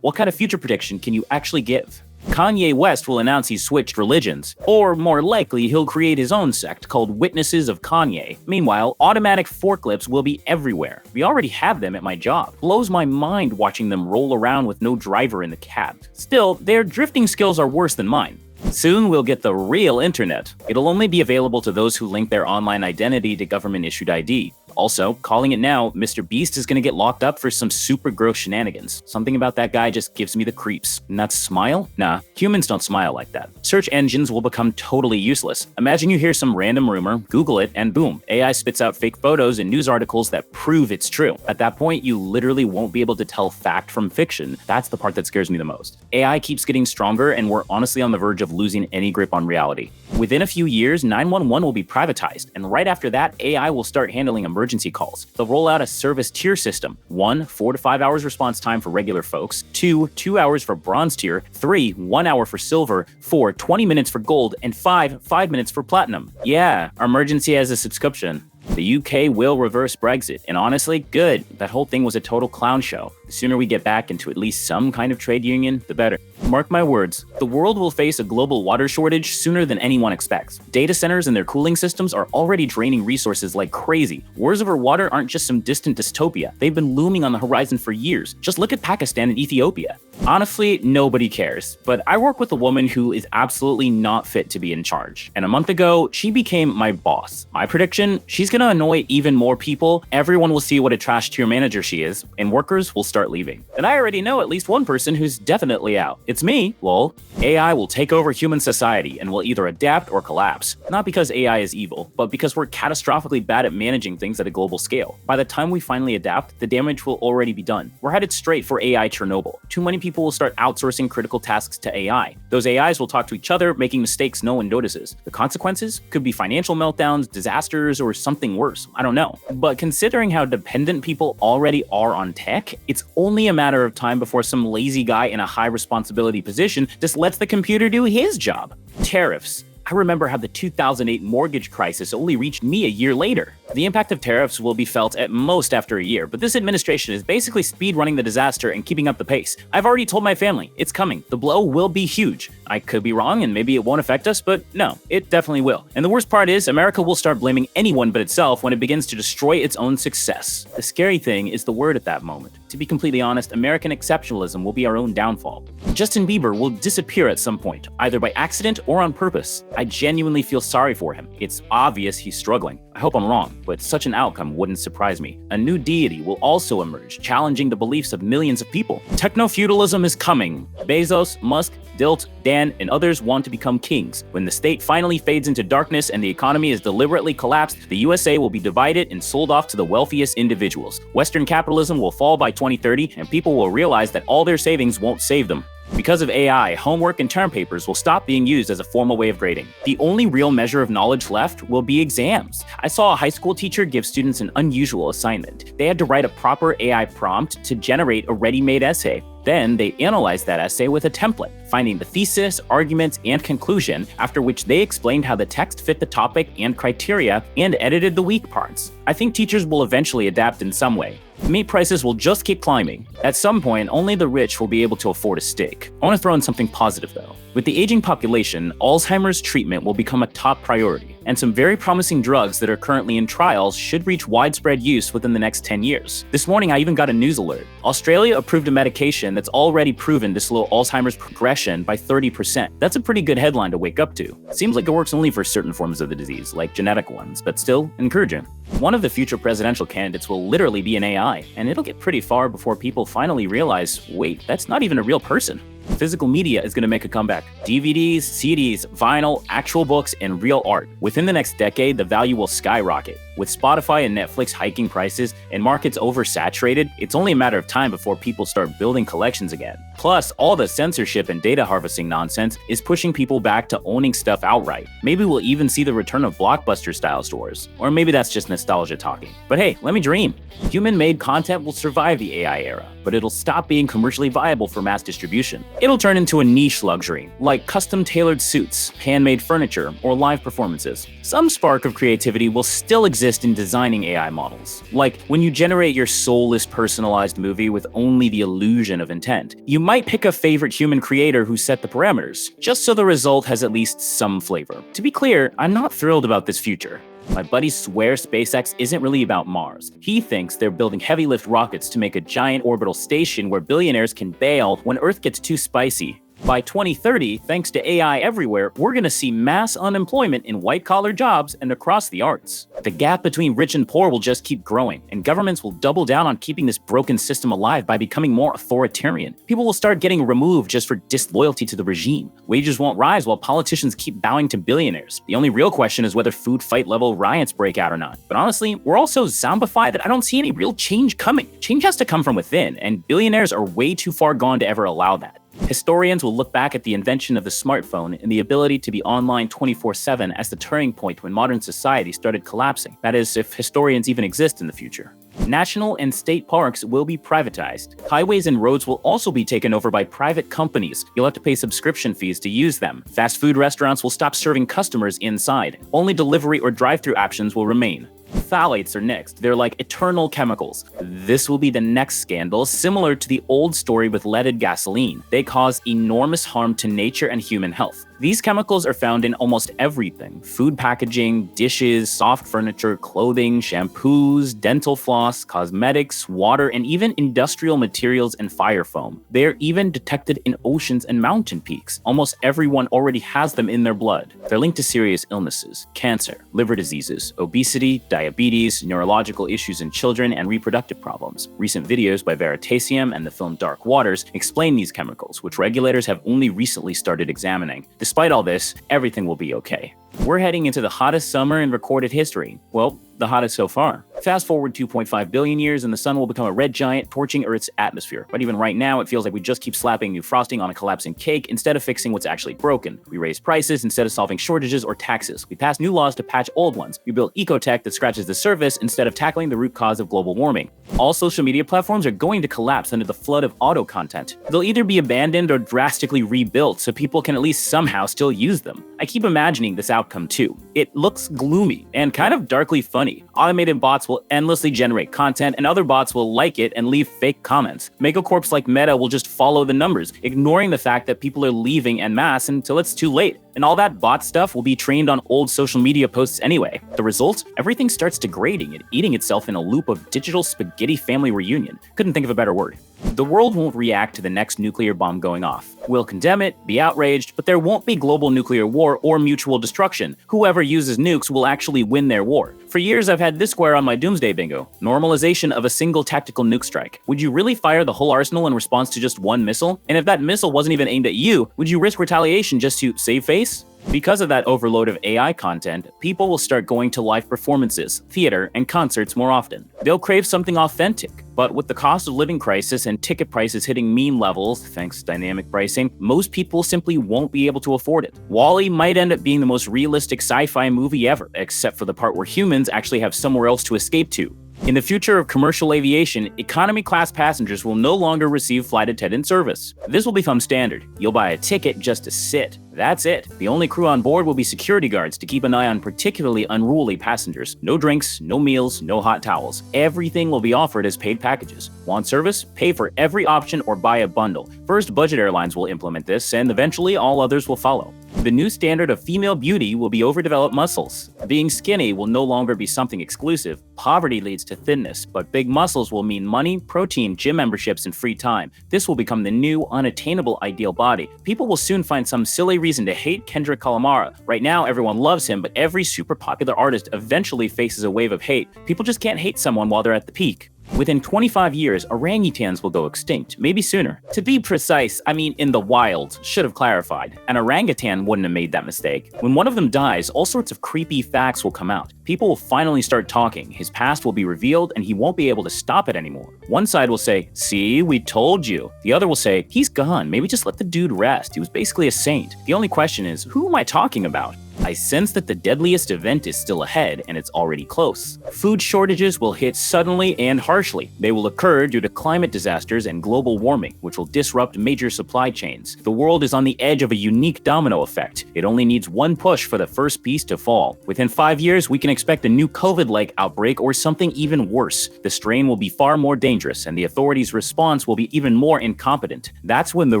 What kind of future prediction can you actually give? Kanye West will announce he's switched religions, or more likely, he'll create his own sect called Witnesses of Kanye. Meanwhile, automatic forklifts will be everywhere. We already have them at my job. Blows my mind watching them roll around with no driver in the cab. Still, their drifting skills are worse than mine. Soon we'll get the real internet. It'll only be available to those who link their online identity to government-issued ID. Also, calling it now, Mr. Beast is gonna get locked up for some super gross shenanigans. Something about that guy just gives me the creeps. Not smile? Nah, humans don't smile like that. Search engines will become totally useless. Imagine you hear some random rumor, Google it, and boom, AI spits out fake photos and news articles that prove it's true. At that point, you literally won't be able to tell fact from fiction. That's the part that scares me the most. AI keeps getting stronger, and we're honestly on the verge of losing any grip on reality. Within a few years, 911 will be privatized, and right after that, AI will start handling emergency calls. They'll roll out a service tier system. 1, 4 to 5 hours response time for regular folks. 2, 2 hours for bronze tier. 3, 1 hour for silver. 4, 20 minutes for gold. And 5, 5 minutes for platinum. Yeah, our emergency has a subscription. The UK will reverse Brexit, and honestly, good. That whole thing was a total clown show. The sooner we get back into at least some kind of trade union, the better. Mark my words, the world will face a global water shortage sooner than anyone expects. Data centers and their cooling systems are already draining resources like crazy. Wars over water aren't just some distant dystopia. They've been looming on the horizon for years. Just look at Pakistan and Ethiopia. Honestly, nobody cares, but I work with a woman who is absolutely not fit to be in charge. And a month ago, she became my boss. My prediction, she's gonna annoy even more people, everyone will see what a trash tier manager she is, and workers will start leaving. And I already know at least one person who's definitely out. It's me, lol. AI will take over human society and will either adapt or collapse. Not because AI is evil, but because we're catastrophically bad at managing things at a global scale. By the time we finally adapt, the damage will already be done. We're headed straight for AI Chernobyl. Too many people will start outsourcing critical tasks to AI. Those AIs will talk to each other, making mistakes no one notices. The consequences could be financial meltdowns, disasters, or something worse. I don't know. But considering how dependent people already are on tech, it's only a matter of time before some lazy guy in a high responsibility position just lets the computer do his job. Tariffs. I remember how the 2008 mortgage crisis only reached me a year later. The impact of tariffs will be felt at most after a year, but this administration is basically speedrunning the disaster and keeping up the pace. I've already told my family, it's coming. The blow will be huge. I could be wrong and maybe it won't affect us, but no, it definitely will. And the worst part is, America will start blaming anyone but itself when it begins to destroy its own success. The scary thing is the word at that moment. To be completely honest, American exceptionalism will be our own downfall. Justin Bieber will disappear at some point, either by accident or on purpose. I genuinely feel sorry for him. It's obvious he's struggling. I hope I'm wrong, but such an outcome wouldn't surprise me. A new deity will also emerge, challenging the beliefs of millions of people. Techno-feudalism is coming. Bezos, Musk, Dilt, Dan, and others want to become kings. When the state finally fades into darkness and the economy is deliberately collapsed, the USA will be divided and sold off to the wealthiest individuals. Western capitalism will fall by 2030, and people will realize that all their savings won't save them. Because of AI, homework and term papers will stop being used as a formal way of grading. The only real measure of knowledge left will be exams. I saw a high school teacher give students an unusual assignment. They had to write a proper AI prompt to generate a ready-made essay. Then they analyzed that essay with a template, finding the thesis, arguments, and conclusion, after which they explained how the text fit the topic and criteria and edited the weak parts. I think teachers will eventually adapt in some way. Meat prices will just keep climbing. At some point, only the rich will be able to afford a steak. I want to throw in something positive though. With the aging population, Alzheimer's treatment will become a top priority, and some very promising drugs that are currently in trials should reach widespread use within the next 10 years. This morning, I even got a news alert. Australia approved a medication that's already proven to slow Alzheimer's progression by 30%. That's a pretty good headline to wake up to. Seems like it works only for certain forms of the disease, like genetic ones, but still encouraging. One of the future presidential candidates will literally be an AI, and it'll get pretty far before people finally realize, wait, that's not even a real person. Physical media is going to make a comeback. DVDs, CDs, vinyl, actual books, and real art. Within the next decade, the value will skyrocket. With Spotify and Netflix hiking prices and markets oversaturated, it's only a matter of time before people start building collections again. Plus, all the censorship and data harvesting nonsense is pushing people back to owning stuff outright. Maybe we'll even see the return of blockbuster-style stores. Or maybe that's just nostalgia talking. But hey, let me dream. Human-made content will survive the AI era, but it'll stop being commercially viable for mass distribution. It'll turn into a niche luxury, like custom-tailored suits, handmade furniture, or live performances. Some spark of creativity will still exist in designing AI models, like when you generate your soulless personalized movie with only the illusion of intent. You might pick a favorite human creator who set the parameters, just so the result has at least some flavor. To be clear, I'm not thrilled about this future. My buddies swear SpaceX isn't really about Mars. He thinks they're building heavy-lift rockets to make a giant orbital station where billionaires can bail when Earth gets too spicy. By 2030, thanks to AI everywhere, we're gonna see mass unemployment in white-collar jobs and across the arts. The gap between rich and poor will just keep growing, and governments will double down on keeping this broken system alive by becoming more authoritarian. People will start getting removed just for disloyalty to the regime. Wages won't rise while politicians keep bowing to billionaires. The only real question is whether food fight level riots break out or not. But honestly, we're all so zombified that I don't see any real change coming. Change has to come from within, and billionaires are way too far gone to ever allow that. Historians will look back at the invention of the smartphone and the ability to be online 24/7 as the turning point when modern society started collapsing. That is, if historians even exist in the future. National and state parks will be privatized. Highways and roads will also be taken over by private companies. You'll have to pay subscription fees to use them. Fast food restaurants will stop serving customers inside. Only delivery or drive-through options will remain. Phthalates are next. They're like eternal chemicals. This will be the next scandal, similar to the old story with leaded gasoline. They cause enormous harm to nature and human health. These chemicals are found in almost everything: food packaging, dishes, soft furniture, clothing, shampoos, dental floss, cosmetics, water, and even industrial materials and fire foam. They are even detected in oceans and mountain peaks. Almost everyone already has them in their blood. They're linked to serious illnesses: cancer, liver diseases, obesity, diabetes, neurological issues in children, and reproductive problems. Recent videos by Veritasium and the film Dark Waters explain these chemicals, which regulators have only recently started examining. Despite all this, everything will be okay. We're heading into the hottest summer in recorded history. Well, the hottest so far. Fast forward 2.5 billion years and the sun will become a red giant torching Earth's atmosphere. But even right now, it feels like we just keep slapping new frosting on a collapsing cake instead of fixing what's actually broken. We raise prices instead of solving shortages or taxes. We pass new laws to patch old ones. We build ecotech that scratches the surface instead of tackling the root cause of global warming. All social media platforms are going to collapse under the flood of auto content. They'll either be abandoned or drastically rebuilt so people can at least somehow still use them. I keep imagining this outcome too. It looks gloomy and kind of darkly funny. Automated bots will endlessly generate content, and other bots will like it and leave fake comments. Megacorps like Meta will just follow the numbers, ignoring the fact that people are leaving en masse until it's too late. And all that bot stuff will be trained on old social media posts anyway. The result? Everything starts degrading and eating itself in a loop of digital spaghetti family reunion. Couldn't think of a better word. The world won't react to the next nuclear bomb going off. We'll condemn it, be outraged, but there won't be global nuclear war or mutual destruction. Whoever uses nukes will actually win their war. For years, I've had this square on my doomsday bingo: normalization of a single tactical nuke strike. Would you really fire the whole arsenal in response to just one missile? And if that missile wasn't even aimed at you, would you risk retaliation just to save face? Because of that overload of AI content, people will start going to live performances, theater, and concerts more often. They'll crave something authentic. But with the cost of living crisis and ticket prices hitting mean levels, thanks to dynamic pricing, most people simply won't be able to afford it. WALL-E might end up being the most realistic sci-fi movie ever, except for the part where humans actually have somewhere else to escape to. In the future of commercial aviation, economy class passengers will no longer receive flight attendant service. This will become standard. You'll buy a ticket just to sit. That's it. The only crew on board will be security guards to keep an eye on particularly unruly passengers. No drinks, no meals, no hot towels. Everything will be offered as paid packages. Want service? Pay for every option or buy a bundle. First, budget airlines will implement this, and eventually all others will follow. The new standard of female beauty will be overdeveloped muscles. Being skinny will no longer be something exclusive. Poverty leads to thinness, but big muscles will mean money, protein, gym memberships, and free time. This will become the new, unattainable ideal body. People will soon find some silly reason to hate Kendrick Lamar. Right now, everyone loves him, but every super popular artist eventually faces a wave of hate. People just can't hate someone while they're at the peak. Within 25 years, orangutans will go extinct, maybe sooner. To be precise, I mean in the wild, should have clarified. An orangutan wouldn't have made that mistake. When one of them dies, all sorts of creepy facts will come out. People will finally start talking, his past will be revealed, and he won't be able to stop it anymore. One side will say, "See, we told you." The other will say, "He's gone, maybe just let the dude rest. He was basically a saint." The only question is, who am I talking about? I sense that the deadliest event is still ahead, and it's already close. Food shortages will hit suddenly and harshly. They will occur due to climate disasters and global warming, which will disrupt major supply chains. The world is on the edge of a unique domino effect. It only needs one push for the first piece to fall. Within 5 years, we can expect a new COVID-like outbreak or something even worse. The strain will be far more dangerous, and the authorities' response will be even more incompetent. That's when the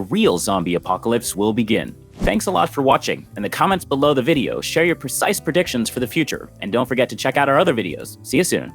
real zombie apocalypse will begin. Thanks a lot for watching. In the comments below the video, share your precise predictions for the future, and don't forget to check out our other videos. See you soon.